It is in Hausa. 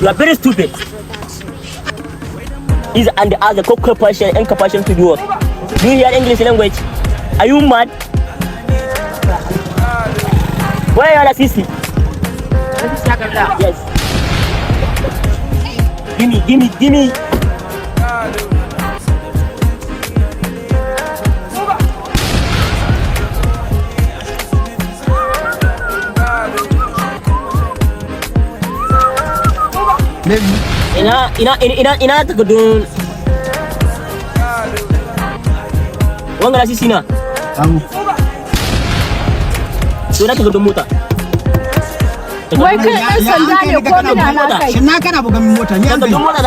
You are very stupid. Is and other co-corporation and corporation to do work. Do you hear English language? Are you mad? Where are the CC? Yes. Give me. Ina takardun wanga da sisi na so na takardun mota wai kai dan sanda ne ko mina na kai shin na kana buga mota ne takardun mota